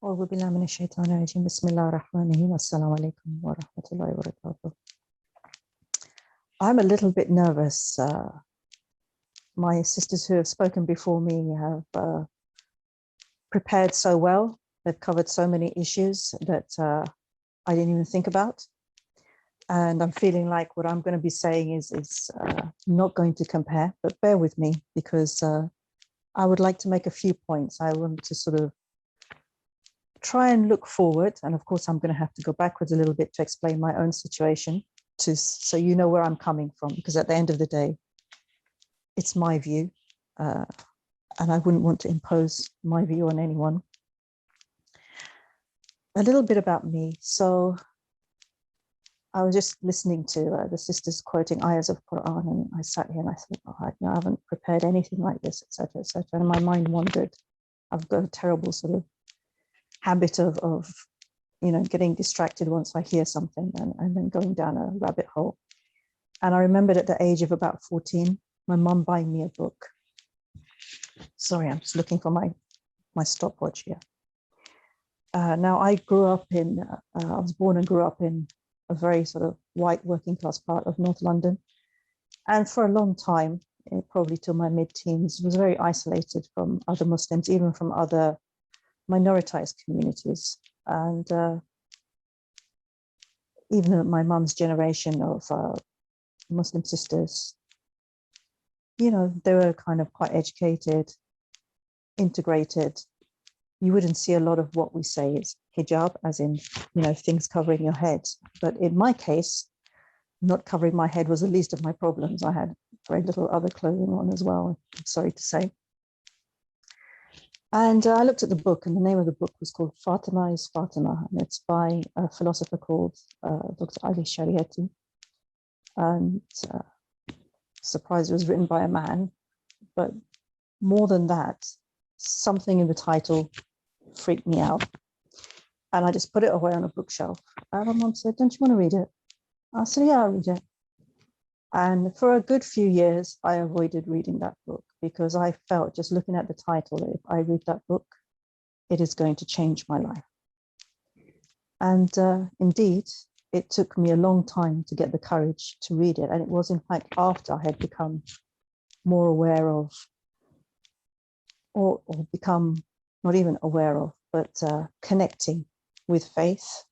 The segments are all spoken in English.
أعوذ بالله من الشيطان الرجيم بسم الله الرحمن الرحيم السلام عليكم ورحمة الله وبركاته. I'm a little bit nervous. My sisters who have spoken before me have prepared so well. They've covered so many issues that I didn't even think about. And I'm feeling like what I'm going to be saying is not going to compare, but bear with me because I would like to make a few points. I want to sort of try and look forward. And of course, I'm going to have to go backwards a little bit to explain my own situation so you know where I'm coming from, because at the end of the day, it's my view. And I wouldn't want to impose my view on anyone. A little bit about me. So I was just listening to the sisters quoting ayahs of Quran, and I sat here and I thought, oh, I haven't prepared anything like this, etc., etc. And my mind wandered. I've got a terrible sort of habit of getting distracted once I hear something and then going down a rabbit hole. And I remembered at the age of about 14, my mum buying me a book. Sorry, I'm just looking for my stopwatch here. Now I grew up I was born and grew up in a very sort of white working class part of North London. And for a long time, probably till my mid-teens, was very isolated from other Muslims, even from other minoritized communities. And even my mum's generation of Muslim sisters, they were kind of quite educated, integrated. You wouldn't see a lot of what we say is hijab, as in, things covering your head. But in my case, not covering my head was the least of my problems. I had very little other clothing on as well, I'm sorry to say. And I looked at the book, and the name of the book was called Fatima is Fatima, and it's by a philosopher called Dr. IHRC. And surprised it was written by a man, but more than that, something in the title freaked me out. And I just put it away on a bookshelf. And my mom said, "Don't you want to read it?" I said, "Yeah, I'll read it." And for a good few years, I avoided reading that book because I felt, just looking at the title, that if I read that book, it is going to change my life. And indeed, it took me a long time to get the courage to read it. And it was, in fact, after I had become more aware of, or become not even aware of, but connecting with faith,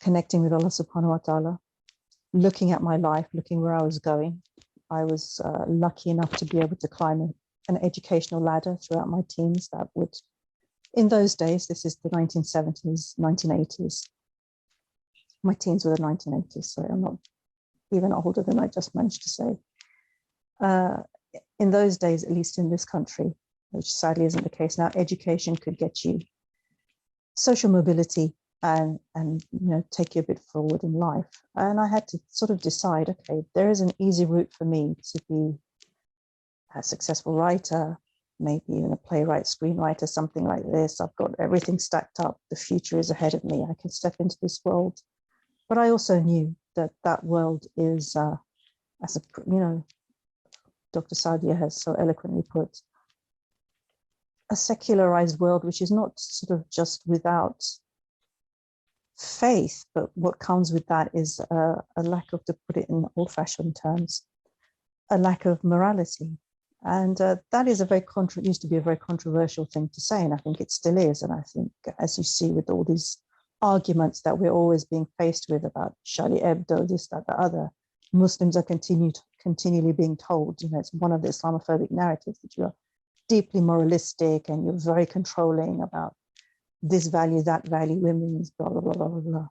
connecting with Allah subhanahu wa ta'ala, looking at my life, looking where I was going. I was lucky enough to be able to climb an educational ladder throughout my teens that would, in those days, this is the 1970s, 1980s. My teens were the 1980s, so I'm not even older than I just managed to say. In those days, at least in this country, which sadly isn't the case now, education could get you social mobility and take you a bit forward in life. And I had to sort of decide, okay, there is an easy route for me to be a successful writer, maybe even a playwright, screenwriter, something like this. I've got everything stacked up. The future is ahead of me. I can step into this world. But I also knew that world is, Dr. Sadia has so eloquently put, a secularized world, which is not sort of just without faith, but what comes with that is a lack of, to put it in old-fashioned terms, a lack of morality. And that is used to be a very controversial thing to say, and I think it still is. And I think, as you see with all these arguments that we're always being faced with about Charlie Hebdo, this, that, the other, Muslims are continually being told, it's one of the Islamophobic narratives that you are deeply moralistic and you're very controlling about this value, that value, women's, blah, blah, blah, blah, blah, blah.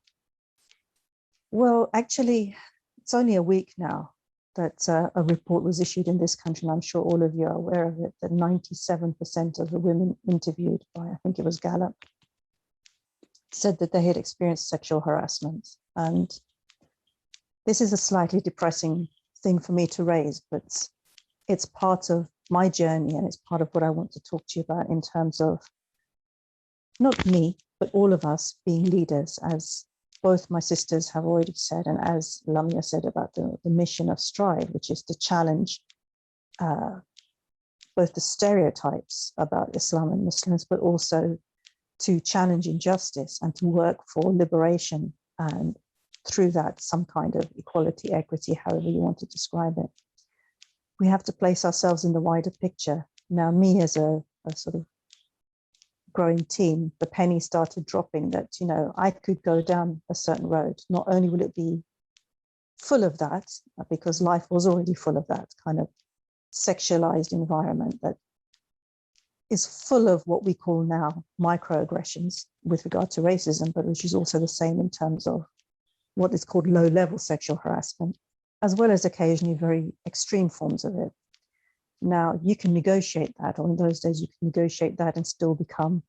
Well, actually, it's only a week now that a report was issued in this country, and I'm sure all of you are aware of it, that 97% of the women interviewed by, I think it was Gallup, said that they had experienced sexual harassment. And this is a slightly depressing thing for me to raise, but it's part of my journey, and it's part of what I want to talk to you about in terms of not me, but all of us being leaders, as both my sisters have already said, and as Lamia said about the mission of Strive, which is to challenge both the stereotypes about Islam and Muslims, but also to challenge injustice and to work for liberation, and through that some kind of equality, equity, however you want to describe it. We have to place ourselves in the wider picture. Now, me as a sort of growing teen, the penny started dropping that, you know, I could go down a certain road. Not only will it be full of that, because life was already full of that kind of sexualized environment that is full of what we call now microaggressions with regard to racism, but which is also the same in terms of what is called low-level sexual harassment, as well as occasionally very extreme forms of it. Now, you can negotiate that, or in those days, you can negotiate that and still become,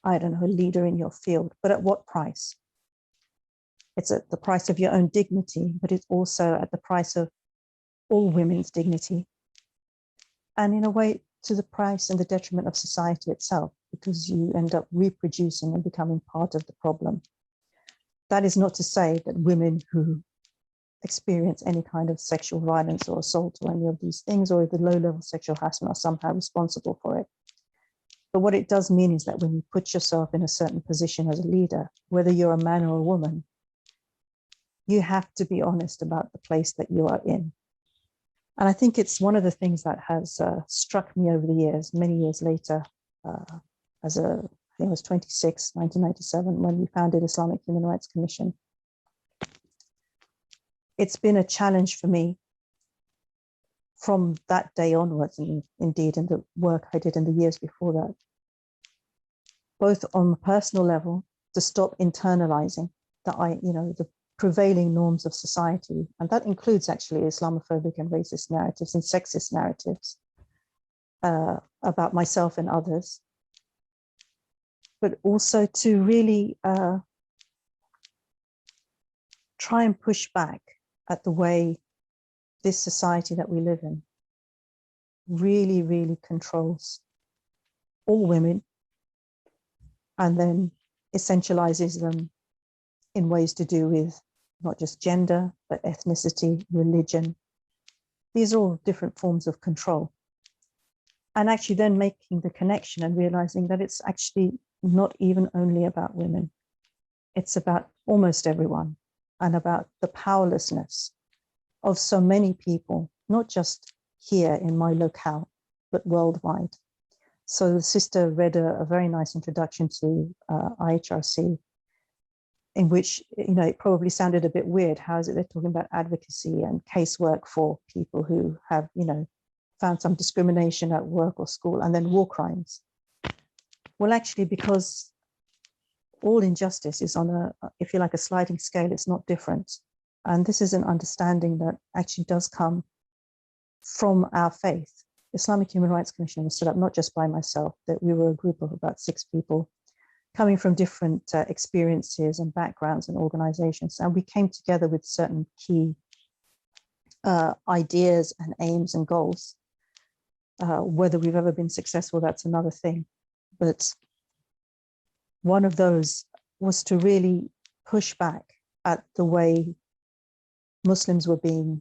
I don't know, a leader in your field, but at what price? It's at the price of your own dignity, but it's also at the price of all women's dignity. And in a way, to the price and the detriment of society itself, because you end up reproducing and becoming part of the problem. That is not to say that women who experience any kind of sexual violence or assault or any of these things, or the low-level sexual harassment, are somehow responsible for it. But what it does mean is that when you put yourself in a certain position as a leader, whether you're a man or a woman, you have to be honest about the place that you are in. And I think it's one of the things that has struck me over the years, many years later, I think I was 26, 1997, when we founded Islamic Human Rights Commission. It's been a challenge for me from that day onwards, and indeed in the work I did in the years before that, both on a personal level, to stop internalizing the prevailing norms of society, and that includes actually Islamophobic and racist narratives and sexist narratives about myself and others, but also to really try and push back at the way this society that we live in really, really controls all women, and then essentializes them in ways to do with not just gender, but ethnicity, religion. These are all different forms of control. And actually then making the connection and realizing that it's actually not even only about women. It's about almost everyone, and about the powerlessness of so many people, not just here in my locale, but worldwide. So the sister read a very nice introduction to IHRC, in which, you know, it probably sounded a bit weird. How is it they're talking about advocacy and casework for people who have, you know, found some discrimination at work or school, and then war crimes? Well, actually, because all injustice is on a, if you like, a sliding scale, it's not different. And this is an understanding that actually does come from our faith. Islamic Human Rights Commission was set up not just by myself, that we were a group of about 6 people coming from different experiences and backgrounds and organizations. And we came together with certain key ideas and aims and goals. Whether we've ever been successful, that's another thing. But one of those was to really push back at the way Muslims were being,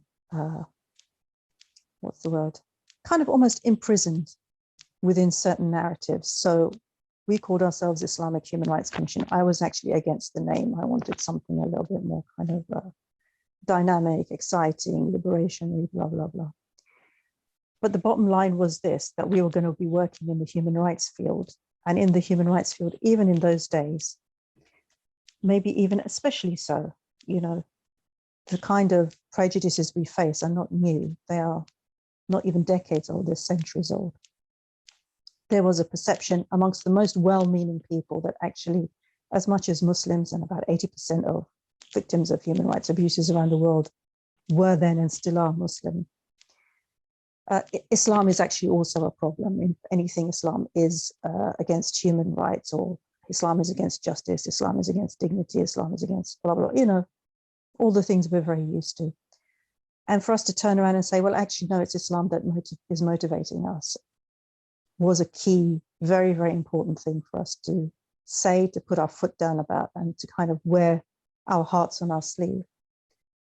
what's the word? Kind of almost imprisoned within certain narratives. So we called ourselves Islamic Human Rights Commission. I was actually against the name. I wanted something a little bit more kind of dynamic, exciting, liberation, blah, blah, blah. But the bottom line was this, that we were going to be working in the human rights field. And in the human rights field, even in those days, maybe even especially so, you know, the kind of prejudices we face are not new. They are not even decades old, they're centuries old. There was a perception amongst the most well-meaning people that actually, as much as Muslims, and about 80% of victims of human rights abuses around the world were then and still are Muslim, Islam is actually also a problem. In anything, Islam is against human rights, or Islam is against justice, Islam is against dignity, Islam is against blah, blah, blah, you know, all the things we're very used to. And for us to turn around and say, well, actually, no, it's Islam that is motivating us, was a key, very, very important thing for us to say, to put our foot down about, and to kind of wear our hearts on our sleeve.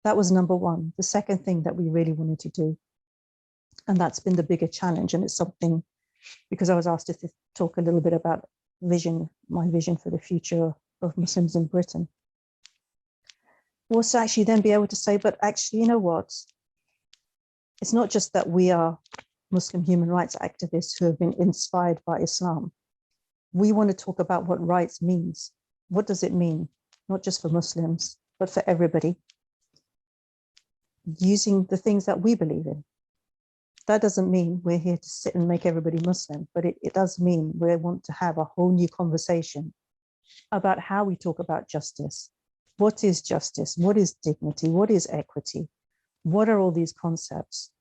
That was number one. The second thing that we really wanted to do, and that's been the bigger challenge, and it's something, because I was asked to talk a little bit about vision, my vision for the future of Muslims in Britain, was to actually then be able to say, but actually, you know what? It's not just that we are Muslim human rights activists who have been inspired by Islam. We want to talk about what rights means. What does it mean? Not just for Muslims, but for everybody, using the things that we believe in. That doesn't mean we're here to sit and make everybody Muslim, but it does mean we want to have a whole new conversation about how we talk about justice. What is justice? What is dignity? What is equity? What are all these concepts?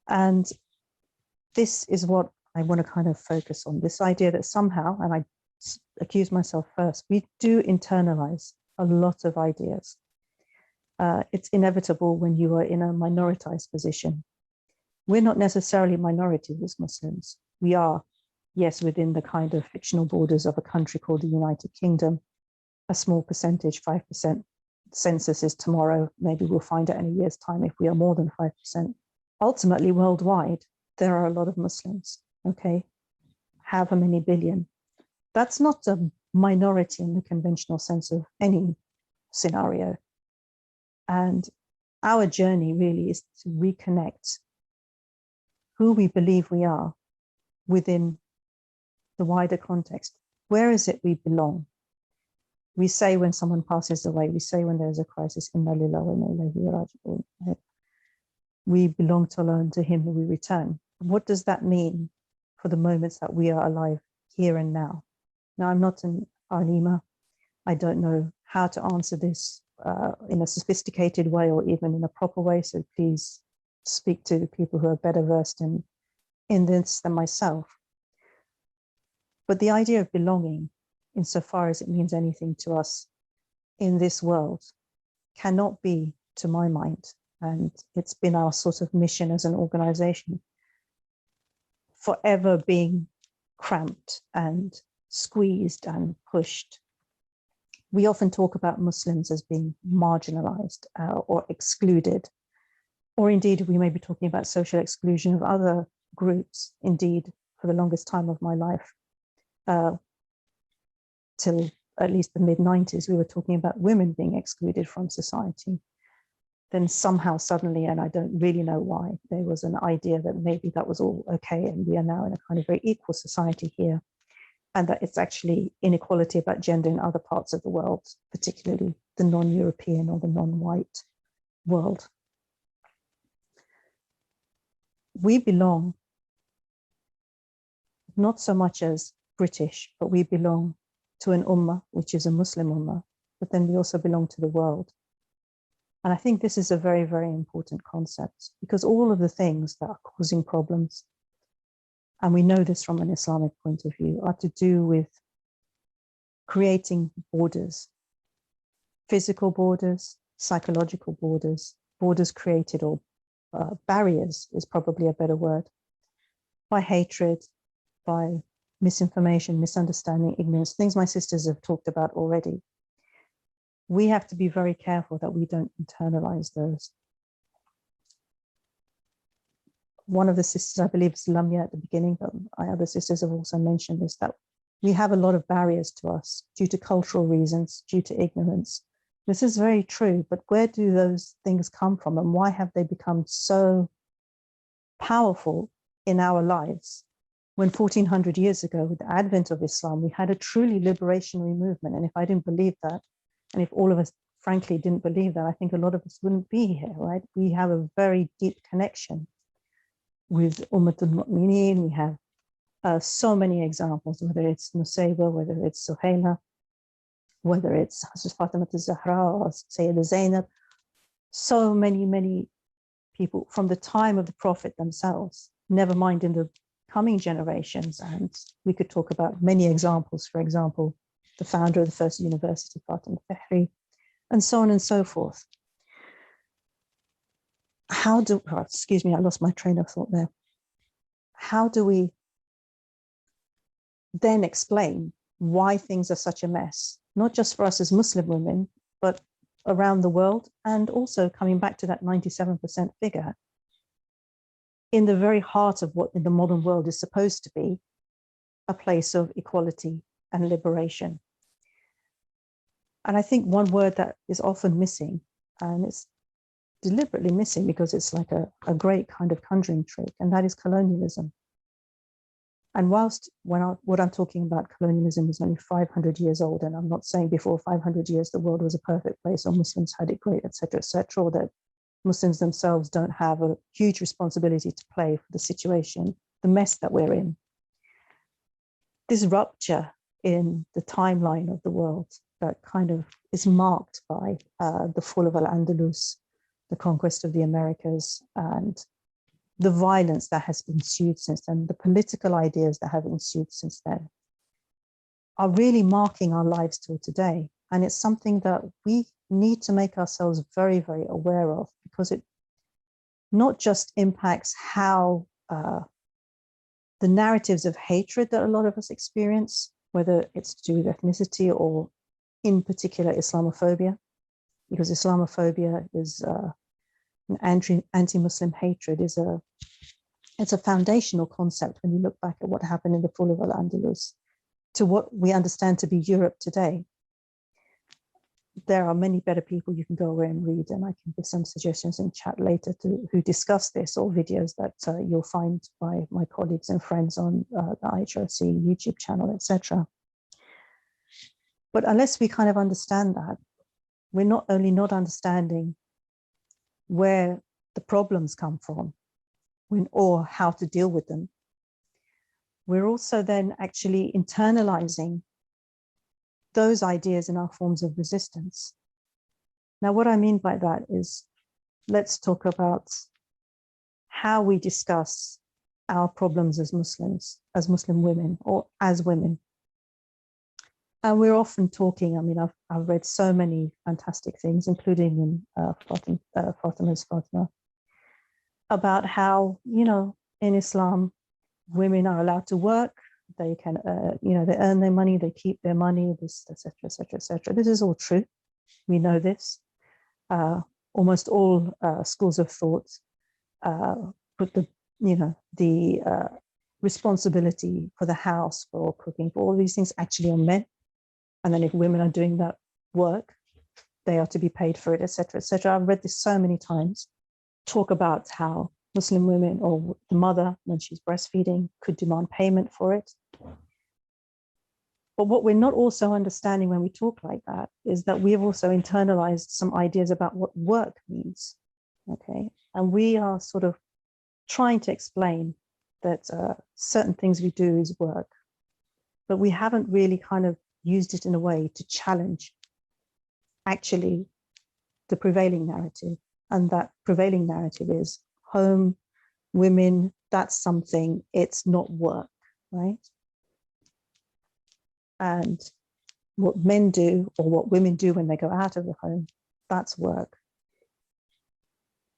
And this is what I want to kind of focus on, this idea that somehow, and I accuse myself first, we do internalize a lot of ideas. It's inevitable when you are in a minoritized position. We're not necessarily minorities as Muslims. We are, yes, within the kind of fictional borders of a country called the United Kingdom, a small percentage, 5%. Census is tomorrow. Maybe we'll find out in a year's time if we are more than 5%. Ultimately, worldwide, there are a lot of Muslims, okay? However many billion. That's not a minority in the conventional sense of any scenario. And our journey really is to reconnect who we believe we are within the wider context. Where is it we belong? We say when someone passes away, we say when there's a crisis, Inna lillahi wa inna ilayhi raji'un. We belong to Allah and to Him we return. What does that mean for the moments that we are alive here and now? Now, I'm not an alima. I don't know how to answer this in a sophisticated way or even in a proper way, so please speak to people who are better versed in this than myself. But the idea of belonging, insofar as it means anything to us in this world, cannot be, to my mind, and it's been our sort of mission as an organization, forever being cramped and squeezed and pushed. We often talk about Muslims as being marginalized or excluded, or indeed we may be talking about social exclusion of other groups. Indeed, for the longest time of my life, till at least the mid-90s, we were talking about women being excluded from society. Then somehow suddenly, and I don't really know why, there was an idea that maybe that was all okay and we are now in a kind of very equal society here, and that it's actually inequality about gender in other parts of the world, particularly the non-European or the non-white world. We belong not so much as British, but we belong to an Ummah, which is a Muslim Ummah, but then we also belong to the world. And I think this is a very, very important concept, because all of the things that are causing problems, and we know this from an Islamic point of view, are to do with creating borders, physical borders, psychological borders, borders created, or barriers is probably a better word, by hatred, by misinformation, misunderstanding, ignorance, things my sisters have talked about already. We have to be very careful that we don't internalize those. One of the sisters, I believe it's Lamia at the beginning, but my other sisters have also mentioned this, that we have a lot of barriers to us due to cultural reasons, due to ignorance. This is very true, but where do those things come from and why have they become so powerful in our lives? When 1400 years ago, with the advent of Islam, we had a truly liberationary movement. And if I didn't believe that, and if all of us, frankly, didn't believe that, I think a lot of us wouldn't be here, right? We have a very deep connection with Ummatul Mu'mineen. We have so many examples, whether it's Nusayba, whether it's Suhaila, whether it's Fatima al-Zahra or Sayyida Zainab. So many, many people from the time of the Prophet themselves, never mind in the coming generations. And we could talk about many examples, for example, the founder of the first university, Fatima al-Fahri, and so on and so forth. Excuse me, I lost my train of thought there. How do we then explain why things are such a mess, not just for us as Muslim women, but around the world, and also coming back to that 97% figure, in the very heart of what in the modern world is supposed to be a place of equality and liberation. And I think one word that is often missing, and it's deliberately missing because it's like a great kind of conjuring trick, and that is colonialism. And whilst what I'm talking about, colonialism is only 500 years old, and I'm not saying before 500 years the world was a perfect place, or Muslims had it great, etc., or that Muslims themselves don't have a huge responsibility to play for the situation, the mess that we're in. This rupture in the timeline of the world that kind of is marked by the fall of Al-Andalus, the conquest of the Americas, and the violence that has ensued since then, the political ideas that have ensued since then, are really marking our lives till today. And it's something that we need to make ourselves very, very aware of, because it not just impacts how the narratives of hatred that a lot of us experience, whether it's to do with ethnicity or in particular Islamophobia, because Islamophobia is an anti-Muslim hatred it's a foundational concept when you look back at what happened in the fall of Al-Andalus to what we understand to be Europe today. There are many better people you can go away and read, and I can give some suggestions in chat later who discuss this, or videos that you'll find by my colleagues and friends on the IHRC YouTube channel, etc. But unless we kind of understand that, we're not only not understanding where the problems come from or how to deal with them, we're also then actually internalizing those ideas in our forms of resistance. Now, what I mean by that is, let's talk about how we discuss our problems as Muslims, as Muslim women, or as women. And we're often talking, I mean, I've read so many fantastic things, including in Fatima's Fatima, about how, you know, in Islam, women are allowed to work, they can, you know, they earn their money, they keep their money, this, etc., etc., etc. This is all true. We know this. Almost all schools of thought put the, you know, the responsibility for the house, for cooking, for all these things actually on men. And then if women are doing that work, they are to be paid for it, etc., etc. I've read this so many times, talk about how Muslim women, or the mother, when she's breastfeeding, could demand payment for it. But what we're not also understanding when we talk like that is that we have also internalized some ideas about what work means, okay? And we are sort of trying to explain that certain things we do is work, but we haven't really kind of used it in a way to challenge actually the prevailing narrative. And that prevailing narrative is home, women, that's something, it's not work, right? And what men do, or what women do when they go out of the home, that's work.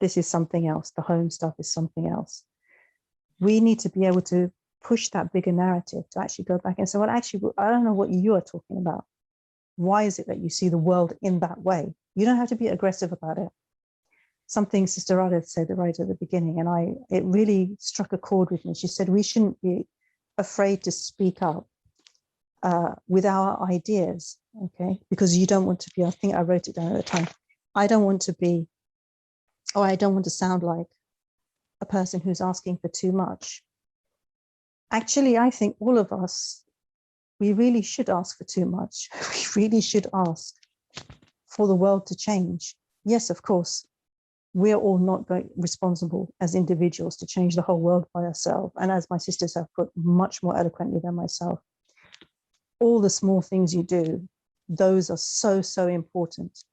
This is something else. The home stuff is something else. We need to be able to push that bigger narrative to actually go back and say, well, actually, I don't know what you are talking about. Why is it that you see the world in that way? You don't have to be aggressive about it. Something Sister Radha said right at the beginning, and it really struck a chord with me. She said, we shouldn't be afraid to speak up with our ideas, okay? Because you don't want to be, I think I wrote it down at the time, I don't want to be, or I don't want to sound like a person who's asking for too much. Actually, I think all of us, we really should ask for too much. We really should ask for the world to change. Yes, of course, we're all not responsible as individuals to change the whole world by ourselves. And as my sisters have put much more eloquently than myself, all the small things you do, those are so, so important.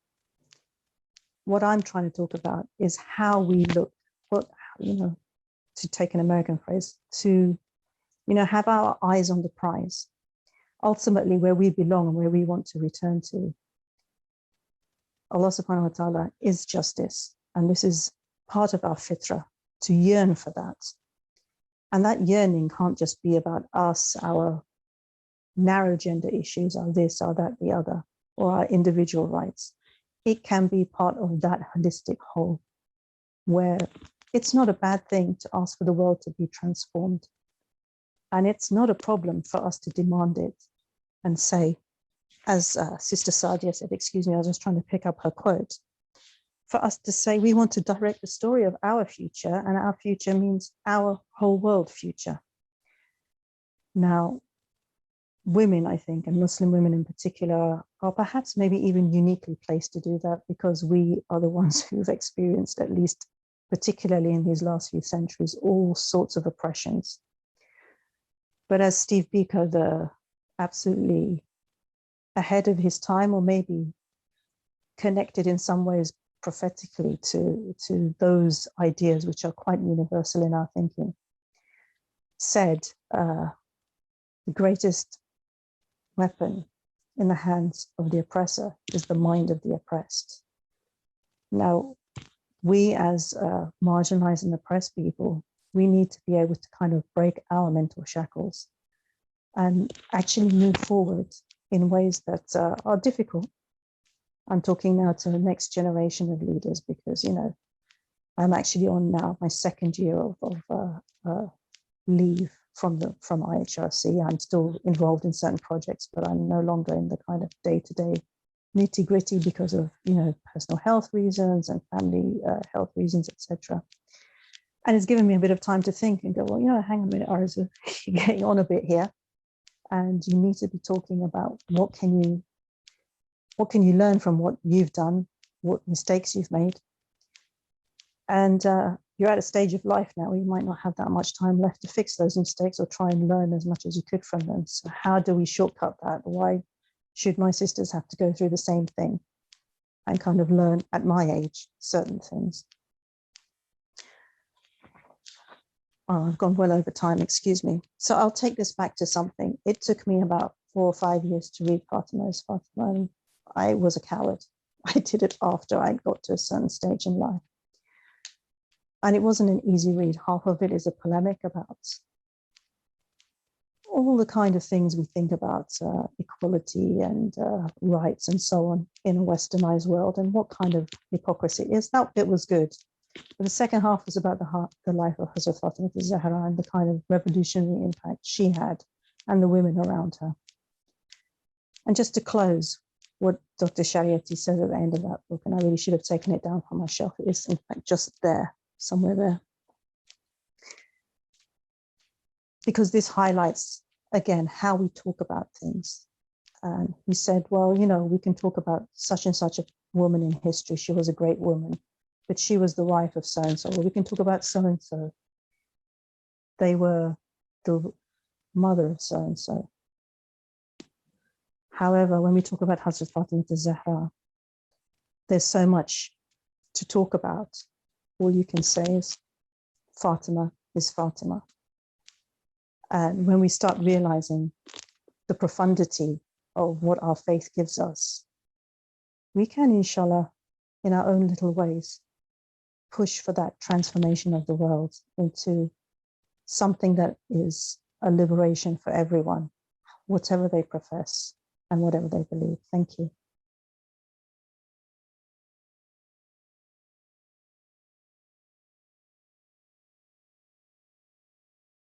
What I'm trying to talk about is how we look, what, you know, to take an American phrase, to, you know, have our eyes on the prize, ultimately where we belong and where we want to return to. Allah subhanahu wa ta'ala is justice. And this is part of our fitrah, to yearn for that. And that yearning can't just be about us, our narrow gender issues, or this, or that, the other, or our individual rights. It can be part of that holistic whole, where it's not a bad thing to ask for the world to be transformed. And it's not a problem for us to demand it and say, as Sister Sadia said, excuse me, I was just trying to pick up her quote, for us to say we want to direct the story of our future, and our future means our whole world future. Now, women, I think, and Muslim women in particular, are perhaps maybe even uniquely placed to do that, because we are the ones who've experienced, at least particularly in these last few centuries, all sorts of oppressions. But as Steve Biko, the absolutely ahead of his time, or maybe connected in some ways prophetically to those ideas which are quite universal in our thinking, said, the greatest weapon in the hands of the oppressor is the mind of the oppressed. Now, we as marginalized and oppressed people, we need to be able to kind of break our mental shackles and actually move forward in ways that are difficult. I'm talking now to the next generation of leaders, because, you know, I'm actually on now my second year of leave from IHRC. I'm still involved in certain projects, but I'm no longer in the kind of day-to-day nitty-gritty because of, you know, personal health reasons and family health reasons, etc. And it's given me a bit of time to think and go, well, you know, hang on a minute, Arzu, you're getting on a bit here, and you need to be talking about what can you learn from what you've done, what mistakes you've made. And you're at a stage of life now where you might not have that much time left to fix those mistakes or try and learn as much as you could from them. So how do we shortcut that? Why should my sisters have to go through the same thing and kind of learn at my age certain things? Oh, I've gone well over time, excuse me. So I'll take this back to something. It took me about 4 or 5 years to read Fatima's Fatima, and I was a coward. I did it after I got to a certain stage in life. And it wasn't an easy read. Half of it is a polemic about all the kind of things we think about equality and rights and so on in a westernized world, and what kind of hypocrisy is. That bit was good. But the second half was about the life of Hazrat Fatima Zahra and the kind of revolutionary impact she had and the women around her. And just to close, what Dr. Shariati says at the end of that book, and I really should have taken it down from my shelf, it is in fact just there, somewhere there. Because this highlights, again, how we talk about things. And he said, well, you know, we can talk about such and such a woman in history. She was a great woman, but she was the wife of so-and-so. Or we can talk about so-and-so. They were the mother of so-and-so. However, when we talk about Hazrat Fatima Zahra, there's so much to talk about. All you can say is Fatima is Fatima. And when we start realizing the profundity of what our faith gives us, we can, inshallah, in our own little ways, push for that transformation of the world into something that is a liberation for everyone, whatever they profess and whatever they believe. Thank you.